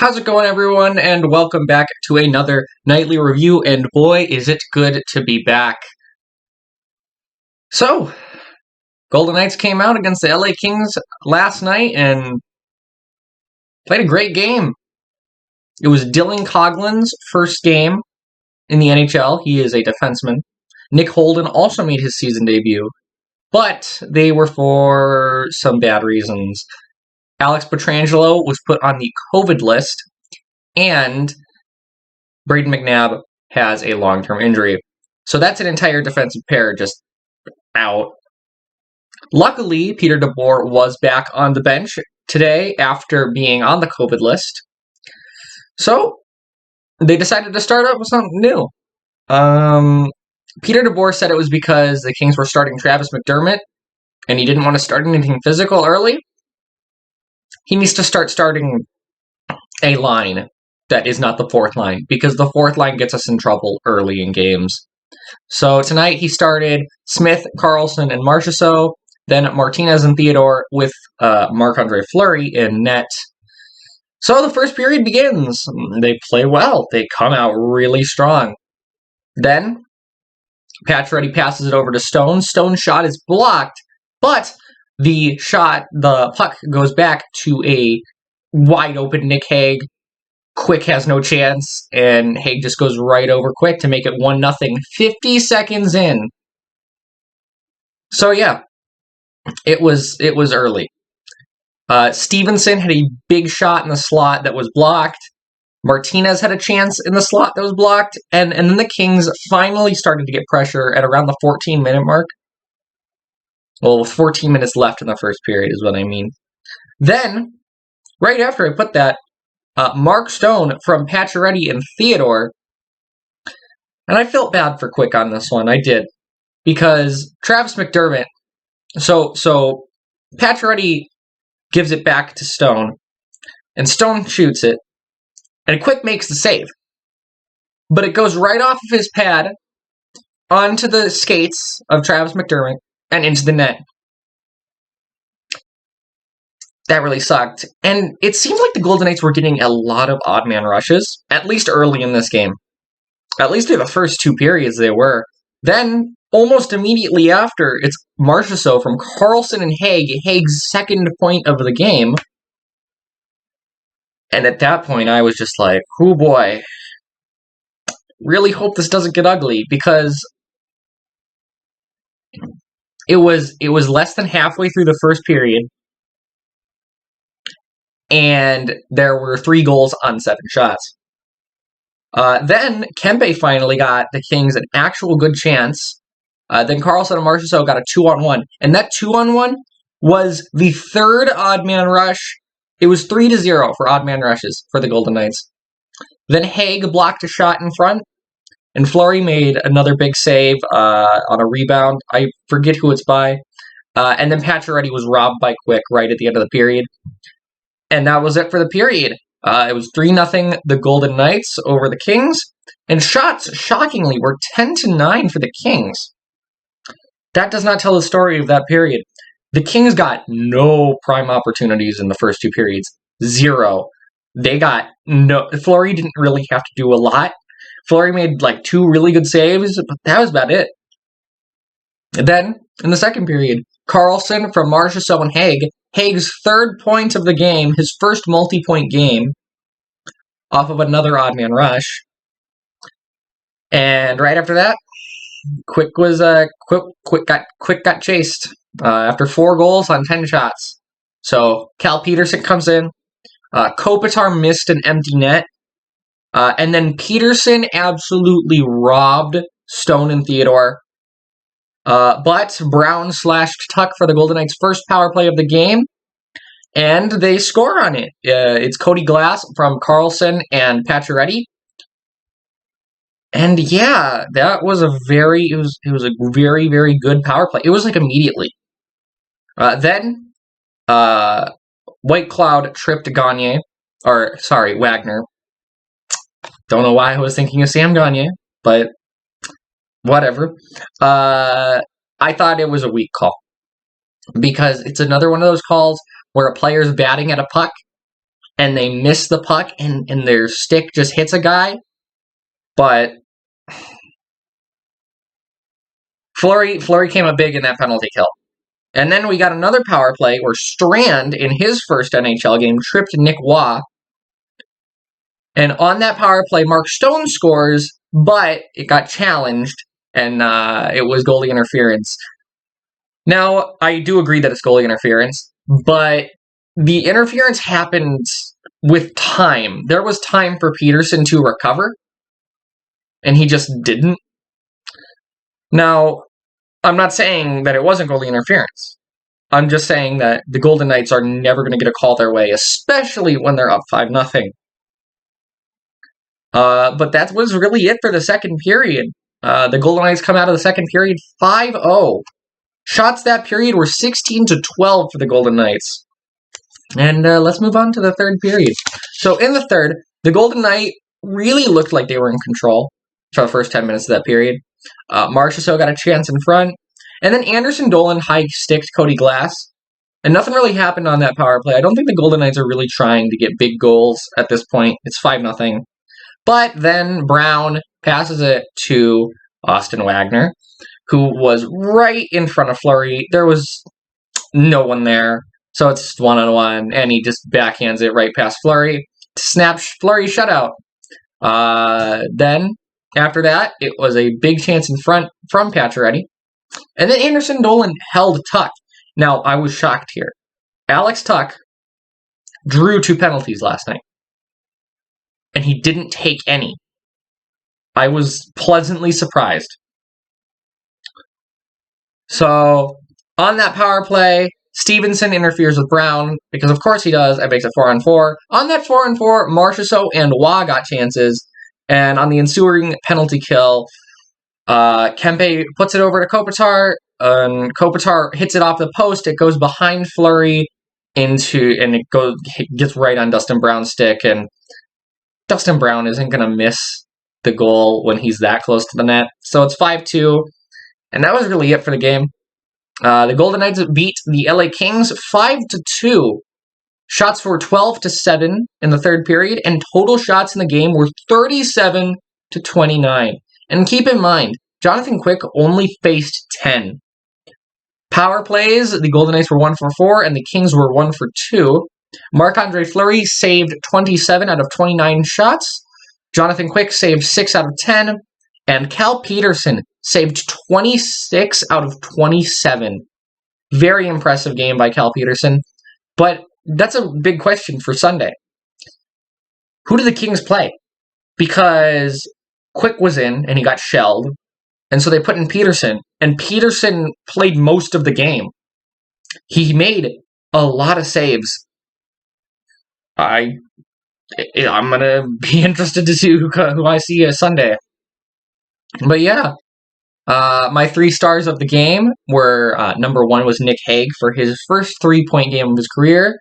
How's it going, everyone? And welcome back to another nightly review. And boy, is it good to be back. So, Golden Knights came out against the LA Kings last night and played a great game. It was Dylan Coughlin's first game in the NHL. He is a defenseman. Nick Holden also made his season debut, but they were for some bad reasons. Alex Pietrangelo was put on the COVID list, and Braden McNabb has a long-term injury. So that's an entire defensive pair just out. Luckily, Peter DeBoer was back on the bench today after being on the COVID list. So they decided to start up with something new. Peter DeBoer said it was because the Kings were starting Travis McDermott and he didn't want to start anything physical early. He needs to start starting a line that is not the fourth line, because the fourth line gets us in trouble early in games. So tonight he started Smith, Carlson, and Marchessault, then Martinez and Theodore with Marc-Andre Fleury in net. So the first period begins. They play well. They come out really strong. Then Pacioretty passes it over to Stone. Stone's shot is blocked, but the puck goes back to a wide open Nick Hague. Quick has no chance, and Hague just goes right over Quick to make it 1-0, 50 seconds in. So yeah, it was early. Stevenson had a big shot in the slot that was blocked. Martinez had a chance in the slot that was blocked, and then the Kings finally started to get pressure at around the 14-minute mark. Well, 14 minutes left in the first period is what I mean. Then, right after I put that, Mark Stone from Pacioretty and Theodore. And I felt bad for Quick on this one. I did. Because Travis McDermott, so Pacioretty gives it back to Stone, and Stone shoots it, and Quick makes the save. But it goes right off of his pad onto the skates of Travis McDermott and into the net. That really sucked. And it seemed like the Golden Knights were getting a lot of odd man rushes, at least early in this game. At least through the first two periods they were. Then, almost immediately after, it's Marchessault from Carlson and Hague, Hague's second point of the game. And at that point, I was just like, oh boy. Really hope this doesn't get ugly, because it was less than halfway through the first period, and there were 3 goals on 7 shots. Then Kempe finally got the Kings an actual good chance. Then Carlson and Marchessault got a 2-on-1. And that 2-on-1 was the third odd man rush. It was 3-0 for odd man rushes for the Golden Knights. Then Hague blocked a shot in front, and Fleury made another big save on a rebound. I forget who it's by. And then Pacioretty was robbed by Quick right at the end of the period. And that was it for the period. It was 3-0 the Golden Knights over the Kings. And shots, shockingly, were 10-9 for the Kings. That does not tell the story of that period. The Kings got no prime opportunities in the first 2 periods. 0. They got no... Fleury didn't really have to do a lot. Fleury made like 2 really good saves, but that was about it. And then, in the second period, Carlson from Marchessault and Hague, Hague's third point of the game, his first multi-point game, off of another odd man rush. And right after that, Quick got chased after 4 goals on 10 shots. So Cal Peterson comes in. Kopitar missed an empty net. And then Peterson absolutely robbed Stone and Theodore. But Brown slashed Tuck for the Golden Knights' first power play of the game, and they score on it. It's Cody Glass from Carlson and Pacioretty. And yeah, that was a very very good power play. It was like immediately. Then White Cloud tripped Wagner. Don't know why I was thinking of Sam Gagner, but whatever. I thought it was a weak call, because it's another one of those calls where a player's batting at a puck and they miss the puck, and their stick just hits a guy. But Fleury came up big in that penalty kill. And then we got another power play where Strand, in his first NHL game, tripped Nick Waugh. And on that power play, Mark Stone scores, but it got challenged, and it was goalie interference. Now, I do agree that it's goalie interference, but the interference happened with time. There was time for Peterson to recover, and he just didn't. Now, I'm not saying that it wasn't goalie interference. I'm just saying that the Golden Knights are never going to get a call their way, especially when they're up 5-0. But that was really it for the second period. The Golden Knights come out of the second period 5-0. Shots that period were 16-12 for the Golden Knights. And let's move on to the third period. So in the third, the Golden Knights really looked like they were in control for the first 10 minutes of that period. Marchessault got a chance in front. And then Anderson Dolan high-sticked Cody Glass. And nothing really happened on that power play. I don't think the Golden Knights are really trying to get big goals at this point. It's 5-0. But then Brown passes it to Austin Wagner, who was right in front of Fleury. There was no one there. So it's one-on-one, and he just backhands it right past Fleury. Snap Fleury shutout. Then, after that, it was a big chance in front from Pacioretty. And then Anderson Dolan held Tuck. Now, I was shocked here. Alex Tuck drew 2 penalties last night, and he didn't take any. I was pleasantly surprised. So, on that power play, Stevenson interferes with Brown, because of course he does, and makes it 4-on-4. On that 4-on-4, Marchessault and Waugh got chances, and on the ensuing penalty kill, Kempe puts it over to Kopitar, and Kopitar hits it off the post. It goes behind Fleury and it gets right on Dustin Brown's stick, and Dustin Brown isn't going to miss the goal when he's that close to the net. So it's 5-2, and that was really it for the game. The Golden Knights beat the LA Kings 5-2. Shots were 12-7 in the third period, and total shots in the game were 37-29. And keep in mind, Jonathan Quick only faced 10. Power plays, the Golden Knights were 1 for 4, and the Kings were 1 for 2. Marc-Andre Fleury saved 27 out of 29 shots. Jonathan Quick saved 6 out of 10. And Cal Peterson saved 26 out of 27. Very impressive game by Cal Peterson. But that's a big question for Sunday. Who do the Kings play? Because Quick was in, and he got shelled. And so they put in Peterson. And Peterson played most of the game. He made a lot of saves. I'm going to be interested to see who I see Sunday. But yeah, my 3 stars of the game were, number 1 was Nick Hague for his first 3-point game of his career.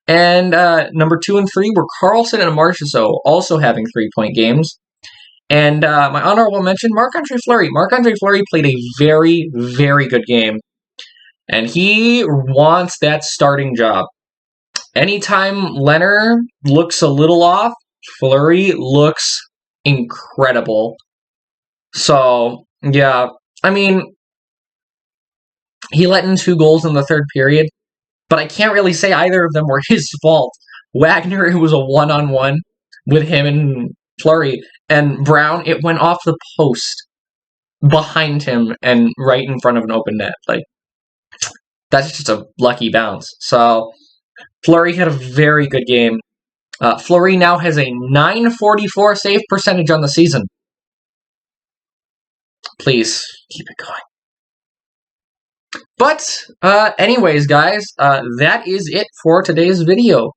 And number 2 and 3 were Carlson and Marchessault, also having 3-point games. And my honorable mention, Marc-Andre Fleury. Marc-Andre Fleury played a very, very good game. And he wants that starting job. Anytime Leonard looks a little off, Fleury looks incredible. So, yeah, I mean, he let in 2 goals in the third period, but I can't really say either of them were his fault. Wagner, it was a 1-on-1 with him and Fleury, and Brown, it went off the post behind him and right in front of an open net. Like, that's just a lucky bounce. So, Fleury had a very good game. Fleury now has a .944 save percentage on the season. Please, keep it going. But, anyways, guys, that is it for today's video.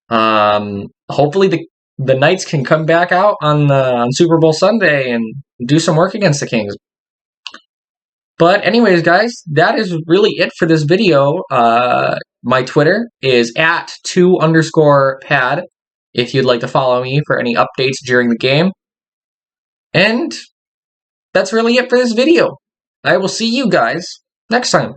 Hopefully the Knights can come back out on Super Bowl Sunday and do some work against the Kings. But anyways, guys, that is really it for this video. My Twitter is @2_pad if you'd like to follow me for any updates during the game. And that's really it for this video. I will see you guys next time.